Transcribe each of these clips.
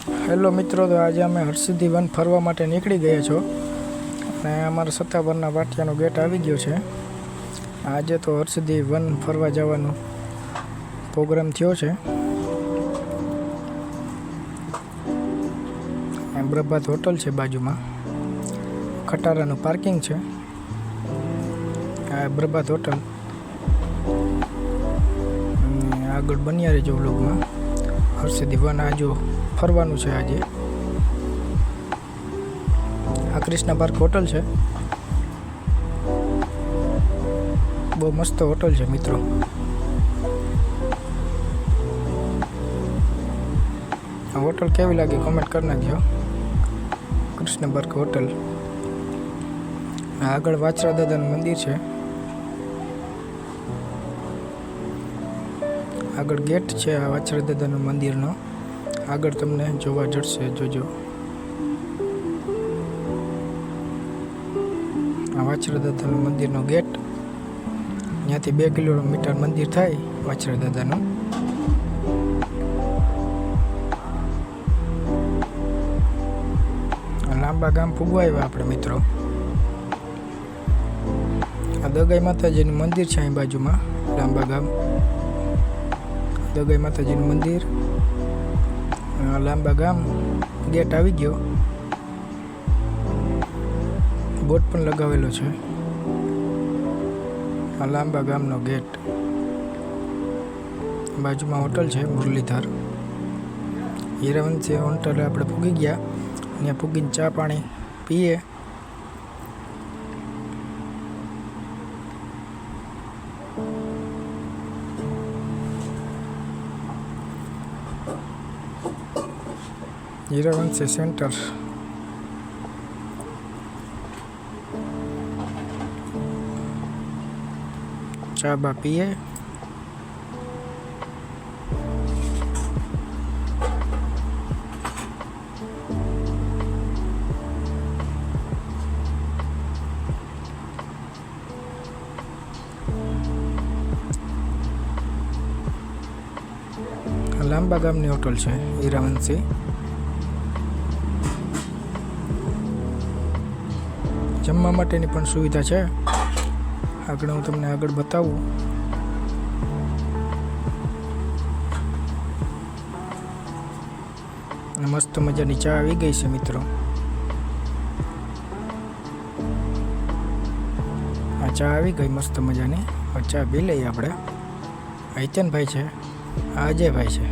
Hello મિત્રો, તો આજે અમે હરસિદ્ધિ વન ફરવા માટે નીકળી ગયા છો અને અમારા સત્તાવરના વાટિયાનો ગેટ આવી ગયો છે. આજે તો હરસિદ્ધિ વન ફરવા જવાનો પ્રોગ્રામ થયો છે. પ્રભાત હોટલ છે બાજુમાં, ખટારાનું પાર્કિંગ છે. આ પ્રભાત હોટલ. આગળ બન્યા રહેજો વ્લોગમાં. હરસિદ્ધિ વન આજો ફરવાનું છે આજે. આ કૃષ્ણ પાર્ક હોટલ છે, બહુ મસ્ત હોટલ છે મિત્રો. આ હોટલ કેવી લાગી કોમેન્ટ કરી નાખજો. Krishna park hotel. આગળ વાછરા દાદાનું મંદિર છે. આગળ ગેટ છે આ વાછરા દાદાનું મંદિરનો. આગળ તમને જોવા જડશે, જોજો. આ વાછરા દાદાનું મંદિરનો ગેટ. ત્યાંથી 2 કિલોમીટર મંદિર થાય વાછરા દાદાનું. લાંબા ગામ પૂગવા આવ્યા આપણે મિત્રો. આ દગાઈ માતાજીનું મંદિર છે અહીં બાજુમાં. લાંબા ગામ દગાઈ માતાજીનું મંદિર. લાંબા ગામ ગેટ આવી ગયો. બોર્ડ પણ લગાવેલો છે. આ લાંબા ગામનો ગેટ. બાજુમાં હોટલ છે મુરલીધર. હીરાવંશી હોટલે આપણે પૂગી ગયા. ત્યાં પૂગીને ચા પાણી પીએ. હીરાવંશી સેન્ટર. ચા બા પીએ. લાંબા ગામની હોટલ છે હીરાવંશી. જમવા માટેની પણ સુવિધા છે. આગળ હું તમને આગળ બતાવું. મસ્ત મજાની ચા આવી ગઈ છે મિત્રો. આ ચા આવી ગઈ મસ્ત મજાની. ચા પી લઈએ આપણે. હિતેનભાઈ છે, આ અજયભાઈ છે.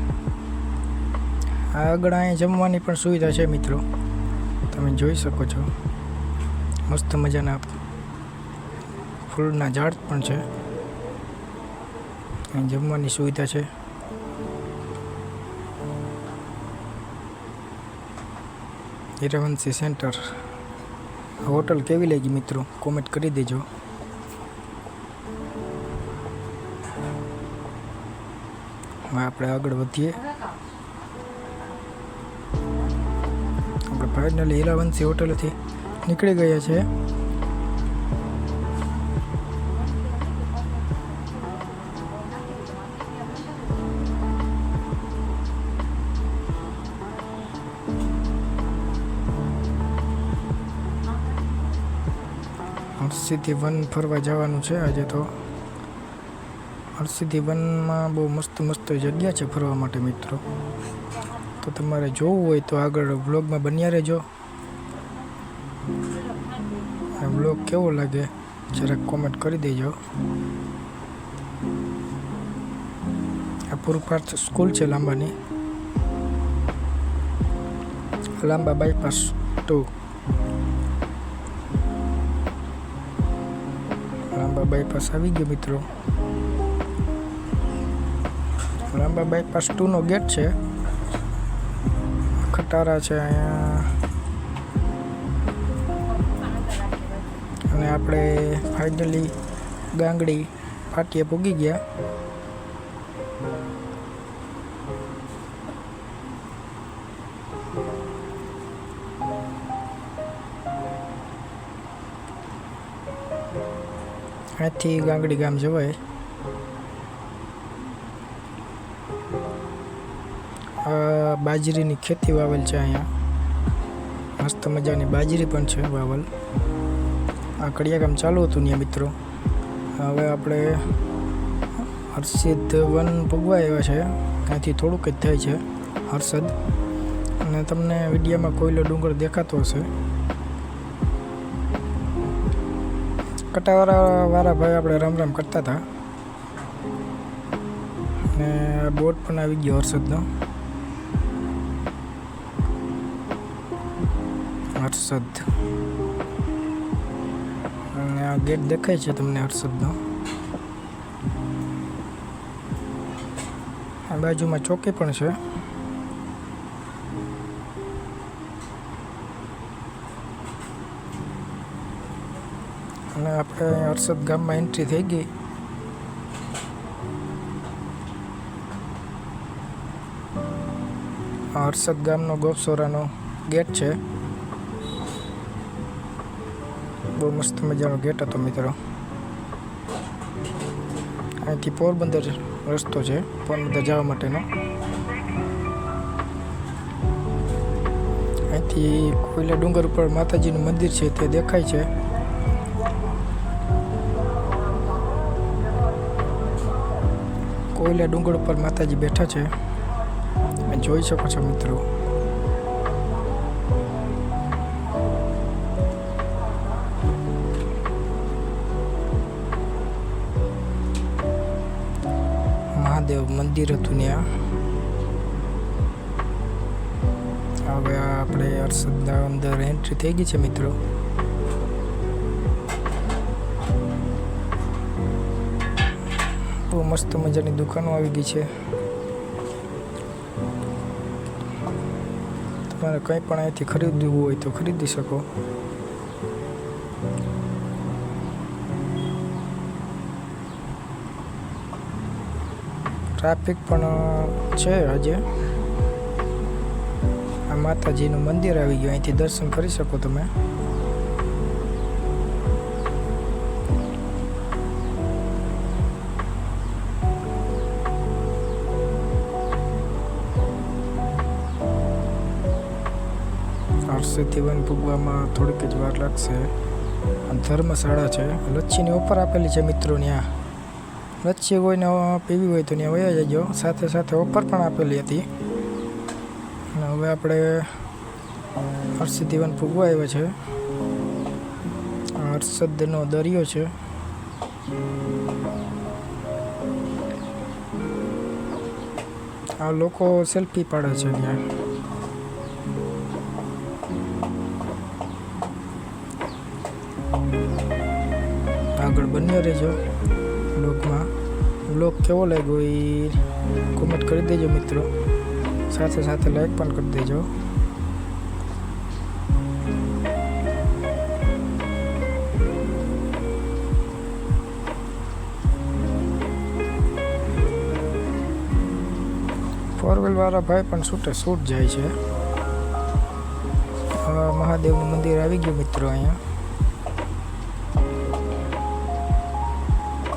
આગળ અહીંયા જમવાની પણ સુવિધા છે મિત્રો, તમે જોઈ શકો છો. મસ્ત મજાના ફૂલના ઝાડ પણ છે. અહીં જમવાની સુવિધા છે. હીરાવંશી સેન્ટર. હોટલ કેવી લાગી મિત્રો કોમેન્ટ કરી દેજો. આપણે આગળ વધીએ. આપણે ફાઇનલી હીરાવંશી હોટલથી નીકળી ગયા છે. હરસિદ્ધિ વન ફરવા જવાનું છે આજે તો. હરસિદ્ધિ વનમાં બહુ મસ્ત મસ્ત જગ્યા છે ફરવા માટે મિત્રો. તો તમારે જોવું હોય તો આગળ વ્લોગમાં બન્યા રહેજો. વ્લોગ કેવો લાગે જરાક કોમેન્ટ કરી દેજો. આ પુરપાર્થ સ્કૂલ છે લાંબાની. લાંબા બાયપાસ 2. લાંબા બાયપાસ આવી ગયો મિત્રો. લાંબા બાયપાસ 2 નો ગેટ છે. ખટારા છે અહીંયા. અને આપણે ફાઇનલી ગાંગડી ફાટીએ પૂગી ગયા. અહીંથી ગાંગડી ગામ જવાય. બાજરીની ખેતી વાવેલ છે અહીંયા. મસ્ત મજાની બાજરી પણ છે વાવલ. આ કડિયા કામ ચાલુ હતું ત્યાં મિત્રો. હવે આપણે હર્ષિદ વન ભોગવા આવ્યા છે. ત્યાંથી થોડુંક જ થાય છે હર્ષદ. અને તમને વિડીયોમાં કોયલો ડુંગર દેખાતો હશે. કટાવાળા ભાઈ આપણે રામ રામ કરતા હતા. અને બોટ પણ આવી ગયો હર્ષદનો. હર્ષદ અને આ ગેટ દેખાય છે તમને હર્ષદનો. આ બાજુમાં ચોકી પણ છે. અને આપણે હર્ષદ ગામમાં એન્ટ્રી થઈ ગઈ. હર્ષદ ગામનો ગોપસોરાનો ગેટ છે. બહુ મસ્ત મજાનો ગેટ હતો મિત્રો. અહીંથી પોરબંદર રસ્તો છે, પોરબંદર જવા માટેનો. અહીંથી કોયલા ડુંગર ઉપર માતાજીનું મંદિર છે તે દેખાય છે. કોયલા ડુંગર ઉપર માતાજી બેઠા છે, જોઈ શકો છો મિત્રો. મહાદેવ મંદિર હતું ત્યાં. હવે આપણે હર્ષદના અંદર એન્ટ્રી થઈ ગઈ છે મિત્રો. બહુ મસ્ત મજાની દુકાનો આવી ગઈ છે. તમારે કંઈ પણ અહીંથી ખરીદવું હોય તો ખરીદી શકો. ટ્રાફિક પણ છે આજે. આ માતાજીનું મંદિર આવી ગયું. અહીંથી દર્શન કરી શકો તમે. હર્ષદથી વન ભોગવામાં થોડીક જ વાર લાગશે. ધર્મશાળા છે, લચ્છીની ઓફર આપેલી છે મિત્રો. ત્યાં લચ્છી કોઈને પીવી હોય તો ત્યાં વયા જજો. સાથે સાથે ઓફર પણ આપેલી હતી. અને હવે આપણે હર્ષદ વન ભોગવા આવ્યા છે. હર્ષદનો દરિયો છે. આ લોકો સેલ્ફી પાડે છે ત્યાં. આગળ બન્યો રહેજો બ્લોગમાં. બ્લોગ કેવો લાગ્યો એ કોમેન્ટ કરી દેજો મિત્રો. સાથે સાથે લાઈક પણ કરી દેજો. ફોર વ્હીલ વાળા ભાઈ પણ શૂટ જાય છે. મહાદેવનું મંદિર આવી ગયું મિત્રો અહીંયા.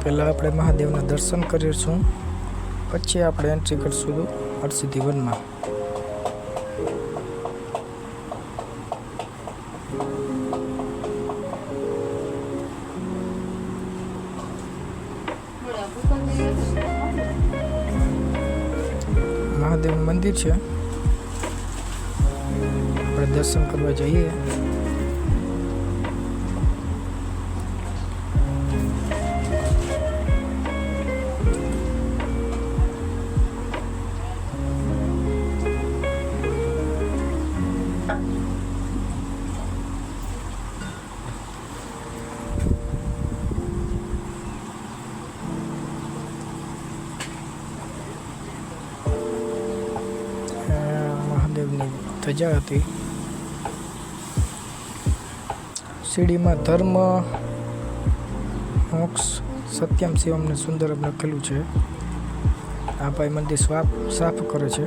પહેલાં આપણે મહાદેવના દર્શન કરીશું, પછી આપણે એન્ટ્રી કરીશું હર્ષદ વનમાં. મહાદેવનું મંદિર છે. આપણે દર્શન કરવા જઈએ. મહાદેવની ધજા હતી. સીડીમાં ધર્મ મોક્ષ સત્યમ શિવમને સુંદર લખેલું છે. આ ભાઈ મંદિર સાફ કરે છે.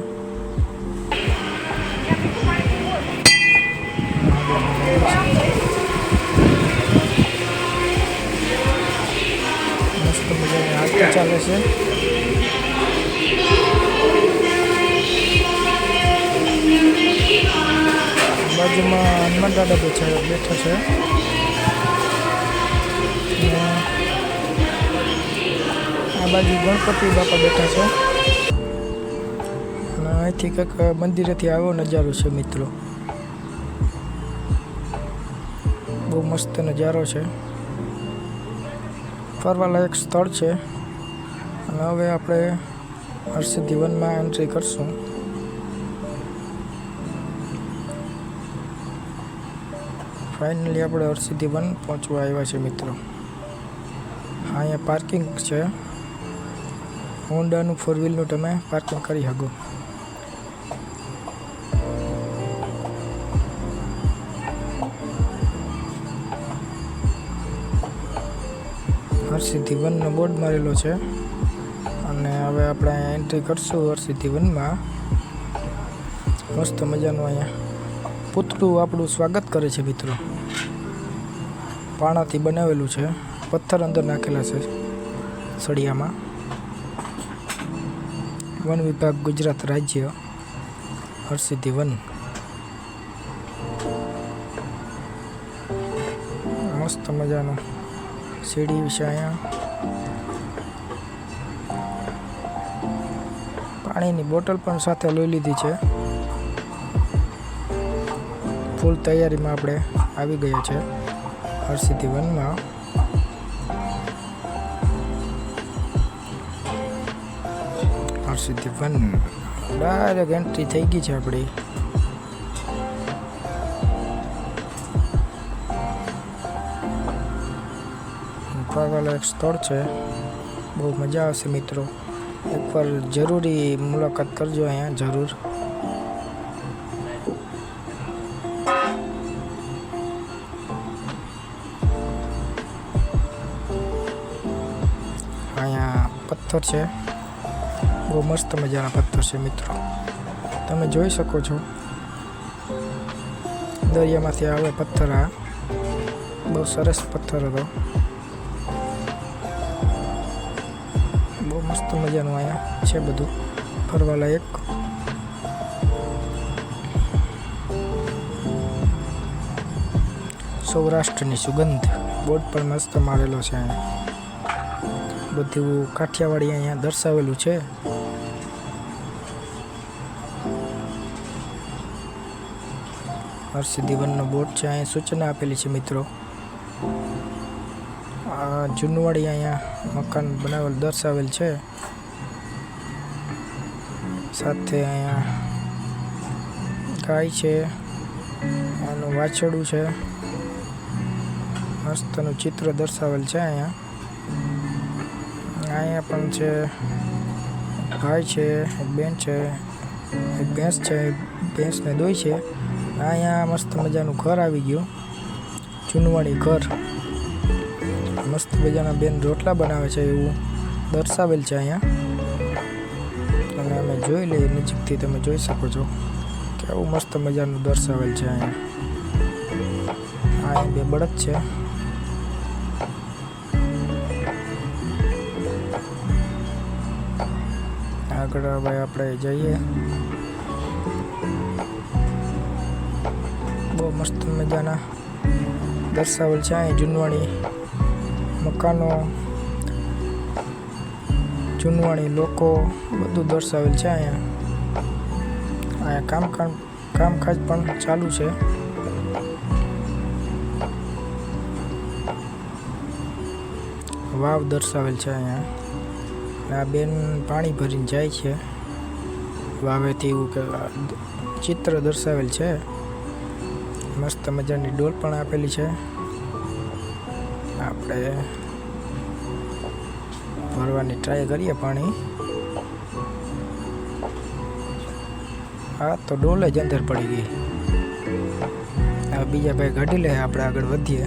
મસ્ત મજાની આરતી ચાલે છે. બાજુમાં હનુમાન દાદા બેઠા છે. આ બાજુ ગણપતિ બાપા બેઠા છે. અને અહીંથી કંઈક મંદિરેથી આવો નજારો છે મિત્રો. બહુ મસ્ત નજારો છે. ફરવાલાયક સ્થળ છે. અને હવે આપણે હરસિદ્ધિ વનમાં એન્ટ્રી કરશું. ફાઇનલી આપણે હરસિદ્ધિ વન પહોંચવા આવ્યા છે મિત્રો. અહીંયા પાર્કિંગ છે. હોન્ડાનું 4 વ્હીલનું તમે પાર્કિંગ કરી શકો. હરસિદ્ધિ વનનો બોર્ડ મારેલો છે. અને હવે આપણે એન્ટ્રી કરશું હરસિદ્ધિ વનમાં. મસ્ત મજાનું અહીંયા પૂતળું આપણું સ્વાગત કરે છે મિત્રો. પાણાથી બનાવેલું છે. પથ્થર અંદર નાખેલા છે સળિયામાં. વન વિભાગ ગુજરાત રાજ્ય હરસિદ્ધિ વન. મસ્ત મજાનું સીડી વિશે અહીંયા પાણીની બોટલ પણ સાથે લઈ લીધી છે. ફૂલ તૈયારીમાં આપણે આવી ગયા છે હરસિદ્ધિ વનમાં. હરસિદ્ધિ વન ડાયરેક્ટ એન્ટ્રી થઈ ગઈ છે આપણી. ફરવાલાયક સ્થળ છે. બહુ મજા આવશે મિત્રો. એકવાર જરૂરી મુલાકાત કરજો અહીંયા જરૂર. અહીંયા પથ્થર છે. બહુ મસ્ત મજાના પથ્થર છે મિત્રો. તમે જોઈ શકો છો. દરિયામાંથી આવે પથ્થર. આ બહુ સરસ પથ્થર હતો. બહુ મસ્ત મજાનું અહીંયા છે બધું ફરવાલાયક. સૌરાષ્ટ્રની સુગંધ બોર્ડ પર મસ્ત મારેલો છે. અહીંયા બધું કાઠિયાવાડી અહીંયા દર્શાવેલું છે. હરસિદ્ધિ વનનો બોર્ડ છે. અહીંયા સૂચના આપેલી છે મિત્રો. આ જૂનવાડી અહીંયા મકાન બનાવેલ દર્શાવેલ છે. સાથે અહીંયા ગાય છે. આનું વાછરડું છે. મસ્તનું ચિત્ર દર્શાવેલ છે અહીંયા. અહીંયા પણ છે ગાય છે, એક બેન છે, એક ભેંસ છે. ભેંસને દોઈ છે. અહીંયા મસ્ત મજાનું ઘર આવી ગયું. જૂનવાડી ઘર. મસ્ત મજાના બેન રોટલા બનાવે છે એવું દર્શાવેલ છે અહીંયા. અને અમે જોઈ લઈએ નજીકથી. તમે જોઈ શકો છો કેવું મસ્ત મજાનું દર્શાવેલ છે અહીંયા. અહીંયા 2 બળદ છે. આગળ હવે આપણે જઈએ. બહુ મસ્ત મજાના દર્શાવેલ છે અહીં જૂનવાણી મકાનો, જૂનવાણી લોકો બધું દર્શાવેલ છે અહીંયા. કામકાજ પણ ચાલુ છે. વાવ દર્શાવેલ છે અહીંયા. આ બેન પાણી ભરીને જાય છે વાવેથી એવું કે ચિત્ર દર્શાવેલ છે. મસ્ત મજાની ડોલ પણ આપેલી છે. આપણે ભરવાની ટ્રાય કરીએ પાણી. હા તો ડોલ જ અંદર પડી ગઈ. હવે બીજા ભાઈ કાઢી લે. આપણે આગળ વધીએ.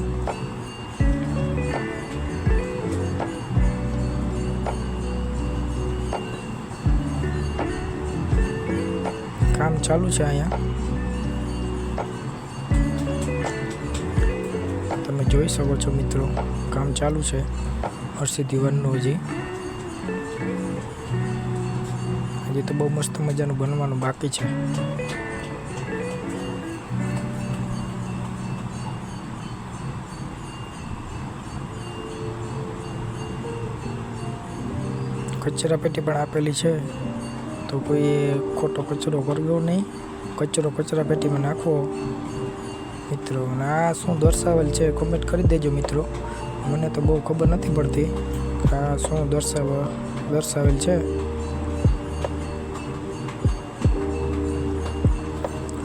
કામ ચાલુ છે અહીંયા. તમે જોઈ શકો છો મિત્રો, કામ ચાલુ છે હરસિદ્ધિ વનનું. હજી તો બહુ મસ્ત મજાનું બનવાનું બાકી છે. કચરા પેટી પણ આપેલી છે, તો કોઈ ખોટો કચરો કરવો નહીં, કચરો કચરા પેટીમાં નાખવો મિત્રો. અને આ શું દર્શાવેલ છે કોમેન્ટ કરી દેજો મિત્રો, મને તો બહુ ખબર નથી પડતી કે આ શું દર્શાવેલ છે.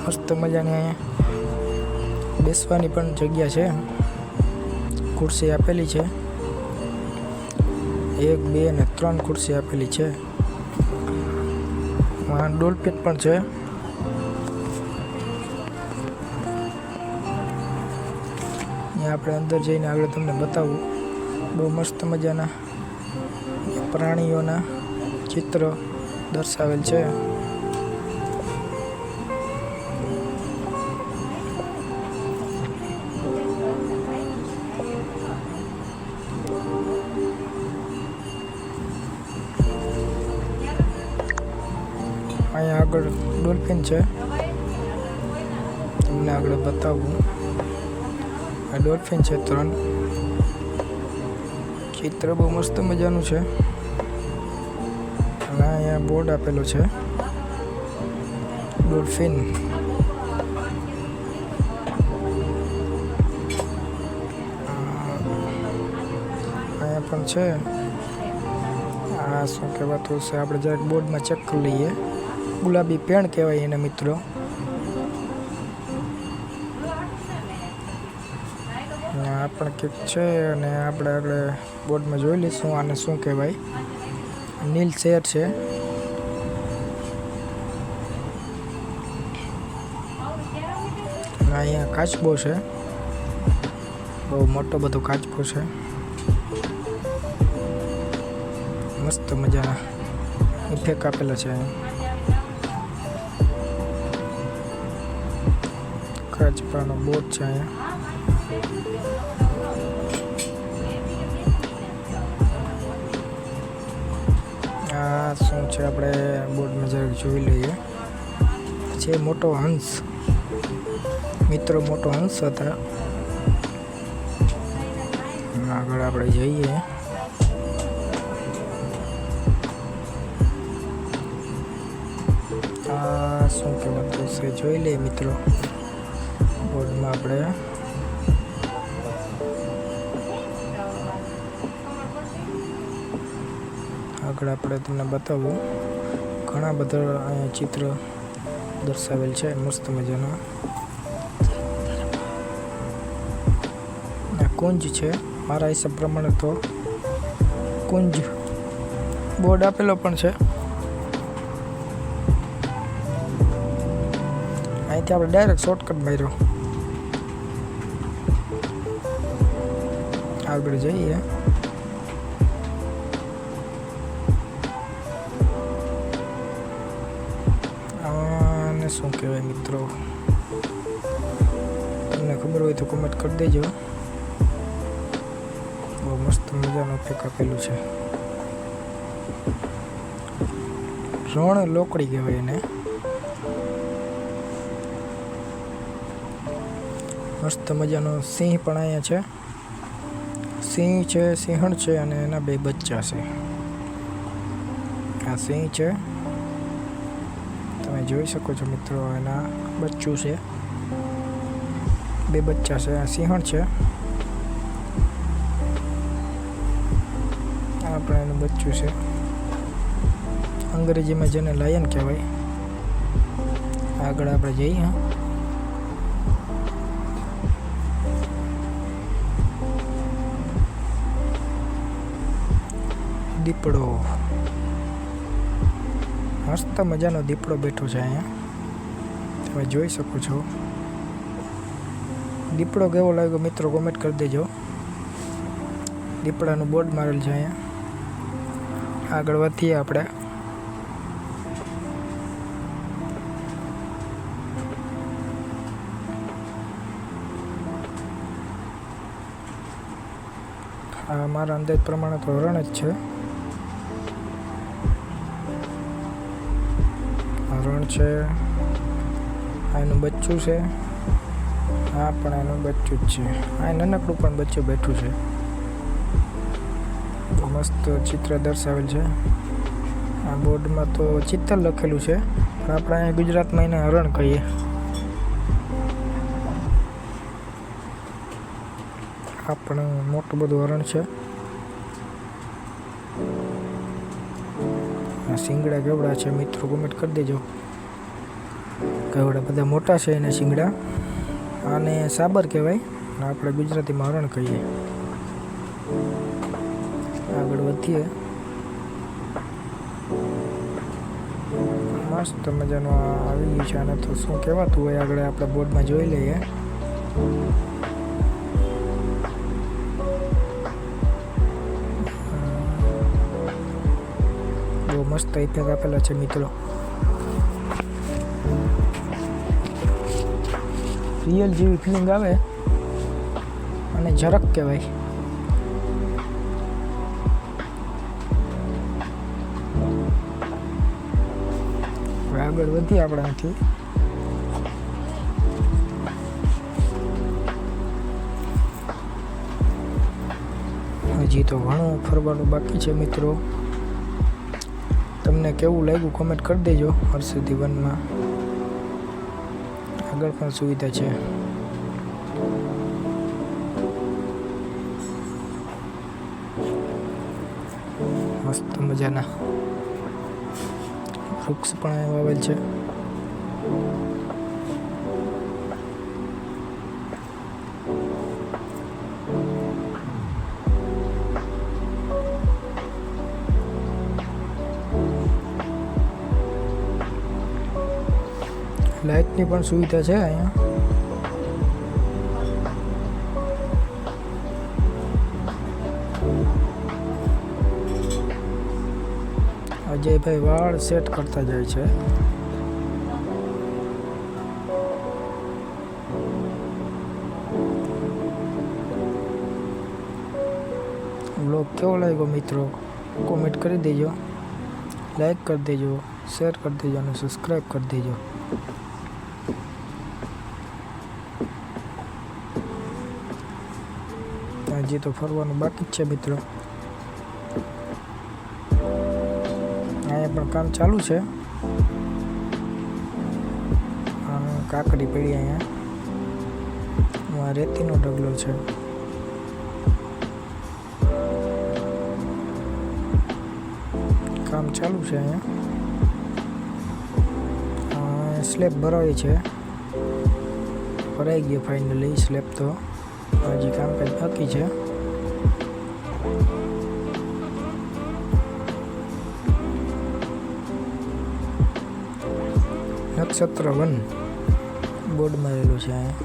મસ્ત મજાની અહીંયા બેસવાની પણ જગ્યા છે, ખુરશી આપેલી છે, 1 2 અને 3 ખુરશી આપેલી છે. ડોલફિન પણ છે. અહીંયા આપણે અંદર જઈને આગળ તમને બતાવું. બહુ મસ્ત મજાના પ્રાણીઓના ચિત્ર દર્શાવેલ છે. અહીંયા આગળ ડોલ્ફિન છે, તમને આગળ બતાવું. આ ડોલ્ફિન છે 3. ચિત્ર બહુ મસ્ત મજાનું છે. અને અહીંયા બોર્ડ આપેલો છે ડોલ્ફિન. અહીંયા પણ છે. આ શું કહેવાતું છે, આપણે જરાક બોર્ડમાં ચેક કરી લઈએ. ગુલાબી પેણ કહેવાય એને મિત્રો. આ પણ કંઈક છે, અને આપણે આગળ બોર્ડમાં જોઈ લઈશું આને શું કહેવાય. નીલ શેર છે. અહીંયા કાચબો છે, બહુ મોટો બધો કાચબો છે. મસ્ત મજાના ઇફેક્ટ આપેલા છે. કાચબાનો બોર્ડ છે અહીંયા. આ શું છે આપણે બોર્ડમાં જરાક જોઈ લઈએ. છે મોટો હંસ મિત્રો, મોટો હંસ હતા. આગળ આપણે જઈએ. આ શું કહેવાતું છે જોઈ લઈએ મિત્રો બોર્ડમાં. આપણે આગળ આપણે તમને બતાવું. ઘણા બધા અહીંયા ચિત્ર દર્શાવેલ છે મસ્ત મજાના. આ કુંજ છે, મારા હિસાબ પ્રમાણે તો કુંજ બોર્ડ આપેલો પણ છે. અહીંથી આપણે ડાયરેક્ટ શોર્ટકટ માર્યો. આગળ જઈએ. આને શું કહેવાય મિત્રો, તમને ખબર હોય તો કોમેન્ટ કરી દેજો. બહુ મસ્ત મજાનું પેક આપેલું છે. રણ લોકડી કહેવાય એને. મસ્ત મજાનો સિંહ પણ અહીંયા છે. સિંહ છે, સિંહણ છે, અને એના 2 બચ્ચા છે. આ સિંહ છે, તમે જોઈ શકો છો મિત્રો. એના બચ્ચું છે, 2 બચ્ચા છે. આ સિંહણ છે, આ પણ એનું બચ્ચું છે. અંગ્રેજીમાં જેને લાયન કહેવાય. આગળ આપણે જઈએ. દીપડો, મસ્ત મજાનો દીપડો બેઠો છે અહીંયા, તમે જોઈ શકો છો. દીપડો કેવો લાગ્યો મિત્રો કોમેન્ટ કરી દેજો. દીપડાનું બોર્ડ મારેલ છે અહીંયા. આગળ વધીએ આપણે. આ મારા અંદાજ પ્રમાણે તો હરણ જ છે. હરણ છે, આ એનું બચ્ચું છે. આ પણ એનું બચ્ચું જ છે. આ નાનકડું પણ બચ્ચું બેઠું છે. મસ્ત ચિત્ર દર્શાવેલ છે. આ બોર્ડમાં તો ચિત્તલ લખેલું છે, પણ આપણે અહીંયા ગુજરાતમાં એને હરણ કહીએ. આ પણ મોટું બધું હરણ છે. આ શિંગડા કેવડા છે મિત્રો, કોમેન્ટ કરી દેજો. કેવડા બધા મોટા છે એને શિંગડા. આને સાબર કહેવાય, આપણે ગુજરાતીમાં હરણ કહીએ. આગળ વધીએ. મસ્ત મજાનું આવી ગયું છે. આને તો શું કહેવાતું હોય આગળ આપણે બોર્ડમાં જોઈ લઈએ. બહુ મસ્ત ઇફેક્ટ આપેલા છે મિત્રો. રિયલ જેવી ફિલિંગ આવે અને ઝરક કહેવાય. આગળ વધીએ આપણે અહીંથી. હજી તો ઘણું ફરવાનું બાકી છે મિત્રો. તમને કેવું લાગ્યું કોમેન્ટ કરી દેજો. હરસિદ્ધિ વનમાં આગળ પણ સુવિધા છે. મસ્ત મજાના વૃક્ષ પણ વાવેલ છે. લાઇટની પણ સુવિધા છે અહીંયા. અજયભાઈ વાળ સેટ કરતા જાય છે. બ્લોગ કેવો લાગ્યો મિત્રો કોમેન્ટ કરી દેજો, લાઈક કરી દેજો, શેર કરી દેજો અને સબસ્ક્રાઈબ કરી દેજો. હજી તો ફરવાનું બાકી જ છે મિત્રો. અહીંયા પણ કામ ચાલુ છે. કાકડી પડી અહીંયા. રેતીનો ઢગલો છે. કામ ચાલુ છે અહીંયા. સ્લેબ ભરાય છે. ભરાઈ ગયો ફાઇનલી સ્લેબ. તો હજી કામકાજ બાકી છે. નક્ષત્ર વન બોર્ડ મારેલું છે અહીંયા.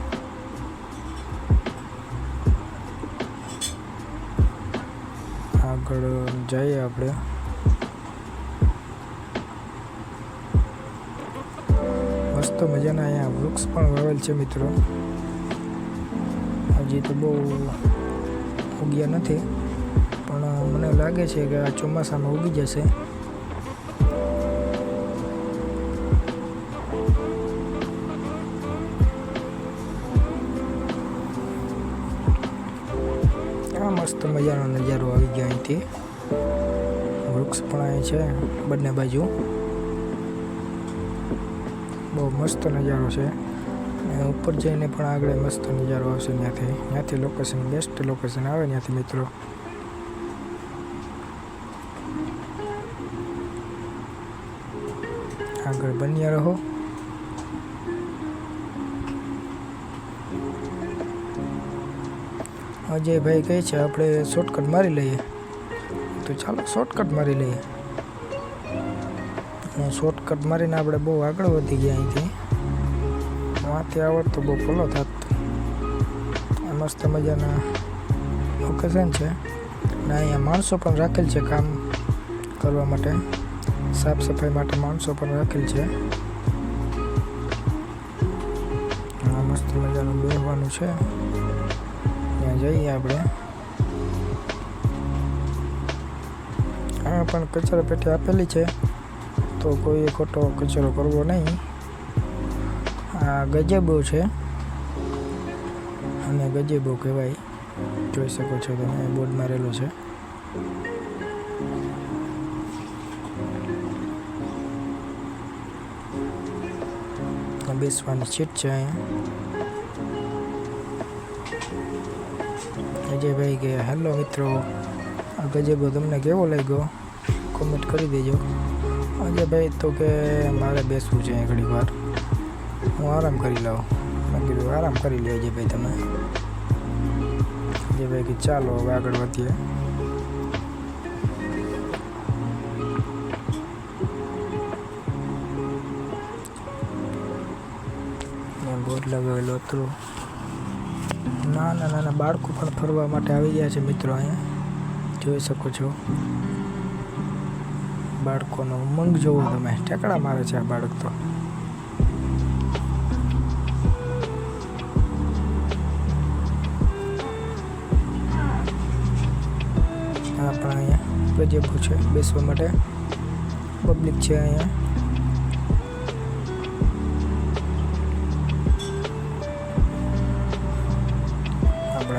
આગળ જઈએ આપણે. મસ્ત મજાના અહીંયા વૃક્ષ પણ વાવેલ છે મિત્રો. હજી તો બહુ ઉગ્યા નથી, પણ મને લાગે છે કે આ ચોમાસામાં ઉગી જશે. મસ્ત મજાનો નજારો આવી ગયો અહીંથી. વૃક્ષ પણ અહીં છે બંને બાજુ. બહુ મસ્ત નજારો છે. ઉપર જઈને પણ આગળ મસ્ત નજારો આવશે. ત્યાંથી લોકેશન બેસ્ટ લોકેશન આવે ત્યાંથી મિત્રો. આગળ બન્યા રહો. અજયભાઈ કહે છે આપણે શોર્ટકટ મારી લઈએ, તો ચાલો શોર્ટકટ મારી લઈએ. શોર્ટકટ મારીને આપણે બહુ આગળ વધી ગયા અહીંથી. વાંથી આવડ તો બહુ ફોલો થાત. મસ્ત મજાના લોકેશન છે ને અહીંયા માણસો પણ રાખેલ છે કામ કરવા માટે. સાફ સફાઈ માટે માણસો પણ રાખેલ છે. મસ્ત મજાનું બેસવાનું છે. ત્યાં જઈએ આપણે. અહીંયા પણ કચરા પેટી આપેલી છે, તો કોઈ ખોટો કચરો કરવો નહીં. આ ગજેબો છે અને ગજેબો કહેવાય. જોઈ શકો છો તમે બોર્ડ મારેલો છે. બેસવાની સીટ છે અહીંયા. અજયભાઈ કે હેલો મિત્રો, આ ગજેબો તમને કેવો લાગ્યો કોમેન્ટ કરી દેજો. અજયભાઈ તો કે મારે બેસવું છે ઘણી વાર, હું આરામ કરી લઉં. મેં કીધું આરામ કરી લે અજયભાઈ તમે. અજયભાઈ કે ચાલો હવે આગળ વધીએ. બોર્ડ લગાવેલો હતો. નાના બાળકો પણ ફરવા માટે આવી ગયા છે મિત્રો. અહીંયા જોઈ શકો છો બાળકોનો ઉમંગ જોવો તમે. ઠેકડા મારે છે આ બાળક તો. આ પણ અહીંયા ગજેબો છે બેસવા માટે. પબ્લિક છે અહીંયા.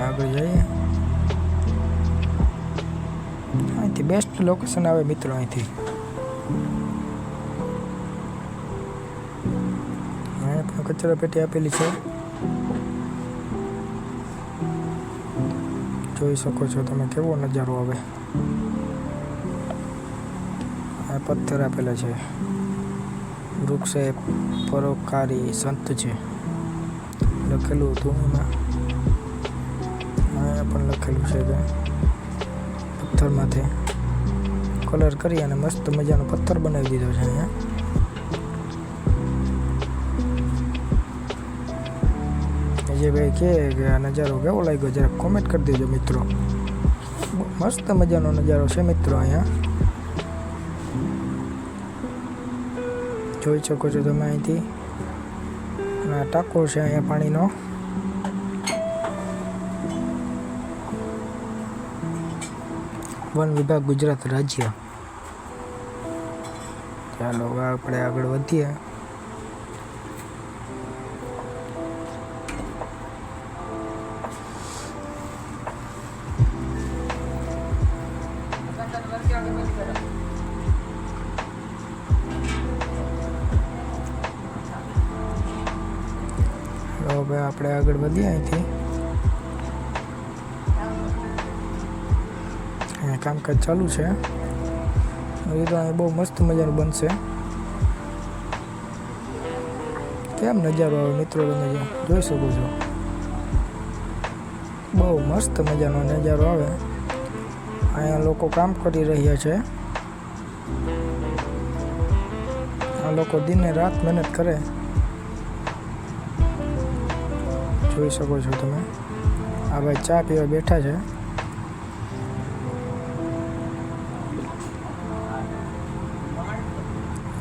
આગળ જઈએ. અહીંથી બેસ્ટ લોકેશન આવે મિત્રો. અહીંથી અહીંયા પણ કચરા પેટી આપેલી છે, જોઈ શકો છો તમે કેવો નજારો આવે. આ પથ્થર આપેલા છે. વૃક્ષ એ પરોપકારી સંત છે લખેલું હતું એમાં. પણ લખેલું છે કે પથ્થરમાંથી કલર કરી અને મસ્ત મજાનો પથ્થર બનાવી દીધો છે અહીંયા. અજયભાઈ કહે કે આ નજારો કેવો લાગ્યો જરા કોમેન્ટ કરી દેજો મિત્રો. મસ્ત મજાનો નજારો છે મિત્રો અહીંયા. જોઈ શકો છો તમે અહીંથી. અને આ ટાંકો છે અહીંયા પાણીનો. વન વિભાગ ગુજરાત રાજ્ય. ચાલો આપણે આગળ વધીએ. હવે આપણે આગળ વધીએ અહીંથી. કામકાજ ચાલુ છે. એ તો અહીં બહુ મસ્ત મજાનું બનશે. કેમ નજારો આવે મિત્રો તમે જોઈ શકો છો. બહુ મસ્ત મજાનો નજારો આવે. અહીંયા લોકો કામ કરી રહ્યા છે. આ લોકો દિને રાત મહેનત કરે. જોઈ શકો છો તમે. આ ભાઈ ચા પીવા બેઠા છે.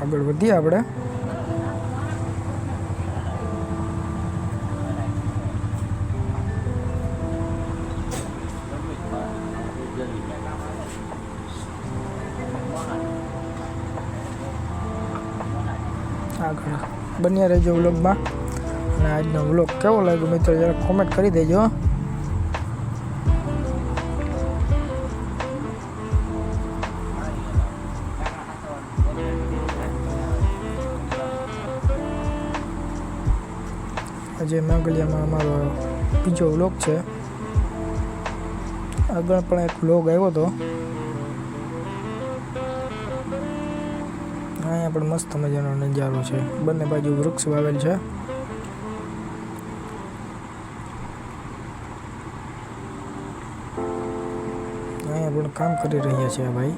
આગળ વધીએ આપણે. આગળ બન્યા રહેજો વ્લોગમાં. અને આજનો વ્લોગ કેવો લાગ્યો મિત્રો જરા કોમેન્ટ કરી દેજો. આજે માંગલિયામાં અમારો બીજો વ્લોગ છે. આગળ પણ એક વ્લોગ આવ્યો હતો. અહીંયા પણ મસ્ત મજાનો નજારો છે. બંને બાજુ વૃક્ષ વાવેલ છે. અહીંયા પણ કામ કરી રહ્યા છે આ ભાઈ.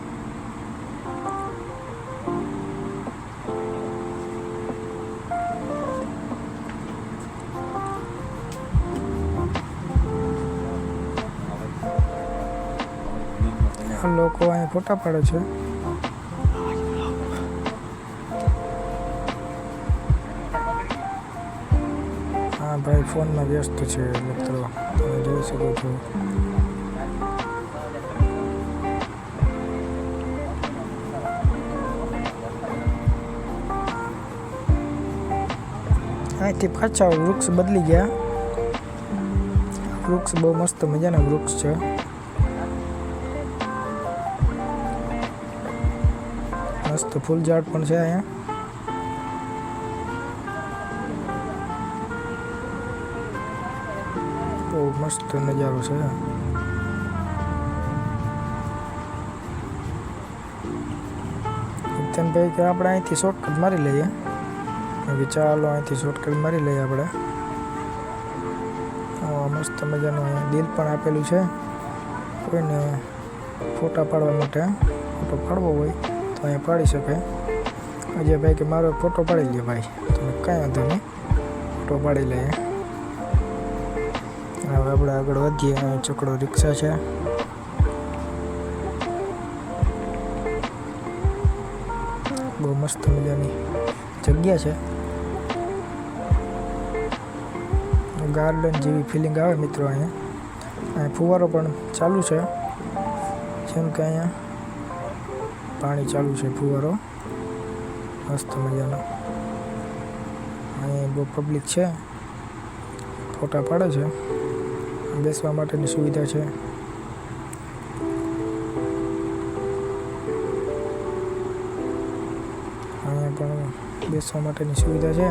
લોકો અહીં ફોટા પાડે છે. હા ભાઈ ફોનમાં વ્યસ્ત છે મિત્રો, તમે જોઈ શકો છો. અહીંથી પાછા વૃક્ષ બદલી ગયા. વૃક્ષ બહુ મસ્ત મજાના વૃક્ષ છે. મસ્ત ફૂલ ઝાડ પણ છે અહીંયા. મસ્ત નજારો છે. ભાઈ કે આપણે અહીંથી શોર્ટકટ મારી લઈએ. ચાલો અહીંથી શોર્ટકટ મારી લઈએ આપણે. મસ્ત મજાનું અહીંયા દિલ પણ આપેલું છે. કોઈને ફોટા પાડવા માટે ફોટો પાડવો હોય તો અહીંયા પાડી શકે. અજયભાઈ કે મારો ફોટો પાડી લે ભાઈ. તમે કાંઈ વાંધો નહીં, ફોટો પાડી લઈએ. હવે આપણે આગળ વધીએ. અહીં છોકરો રિક્ષા છે. બહુ મસ્ત મજાની જગ્યા છે. ગાર્ડન જેવી ફિલિંગ આવે મિત્રો. અહીંયા ફુવારો પણ ચાલુ છે. જેમ કે અહીંયા પાણી ચાલુ છે, ફુવારો મસ્ત મજાનો. અહીંયા બહુ પબ્લિક છે, ફોટા પાડે છે. બેસવા માટેની સુવિધા છે. અહીંયા પણ બેસવા માટેની સુવિધા છે.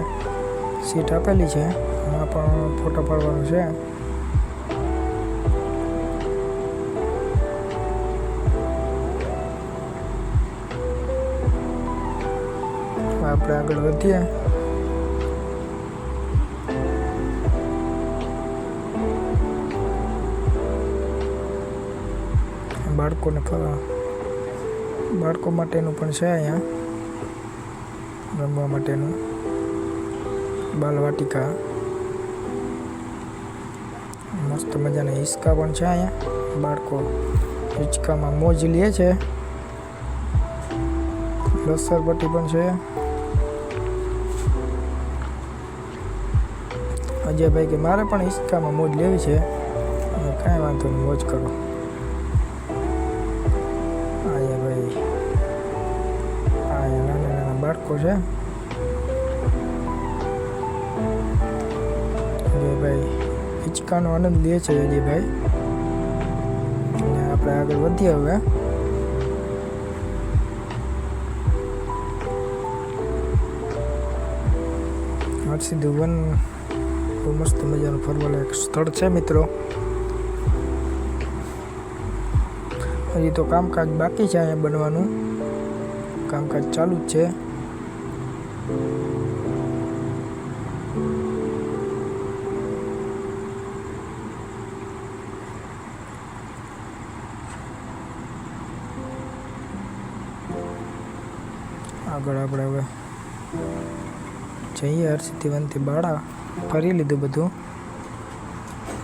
સીટ આપેલી છે. આમાં પણ ફોટો પાડવાનો છે. આપણે આગળ વધીએ. બાળકો માટેનું પણ છે અહીંયા રમવા માટેનું બાલવાટિકા. મસ્ત મજાના હિંચકા પણ છે અહીંયા. બાળકો હિંચકામાં મોજ લે છે. લસરપટ્ટી પણ છે. અજયભાઈ કે મારે પણ હિંચકામાં મોજ લેવી છે. કાંઈ વાંધો નહીં, મોજ કરો. નાના બાળકો છે. અજયભાઈ હિંચકાનો આનંદ લે છે. અજયભાઈ આપણે આગળ વધીએ. હવે હરસિદ્ધિ વન બહુ મસ્ત મજાનું ફરવાલાયક સ્થળ છે મિત્રો. હજી તો કામકાજ બાકી છે. અહીંયા બનવાનું કામકાજ ચાલુ જ છે. આગળ આપણે હવે જઈએ. હરસિદ્ધિ વનથી બાળા ફરી લીધું બધું.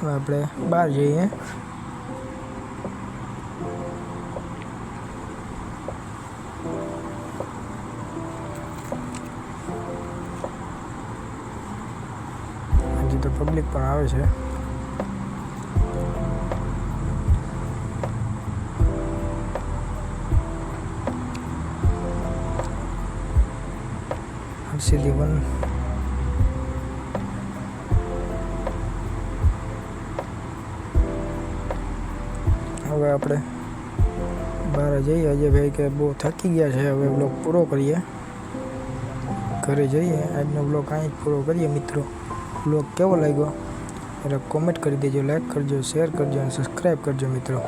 હવે આપણે બહાર જઈએ. હજી તો પબ્લિક પણ આવે છે. હરસિદ્ધિ વન હવે આપણે બહાર જઈએ. અજયભાઈ કે બહુ થાકી ગયા છે, હવે બ્લોગ પૂરો કરીએ, ઘરે જઈએ. આજનો બ્લોગ અહીં જ પૂરો કરીએ મિત્રો. બ્લોગ કેવો લાગ્યો એટલે કોમેન્ટ કરી દેજો, લાઈક કરજો, શેર કરજો અને સબસ્ક્રાઈબ કરજો મિત્રો.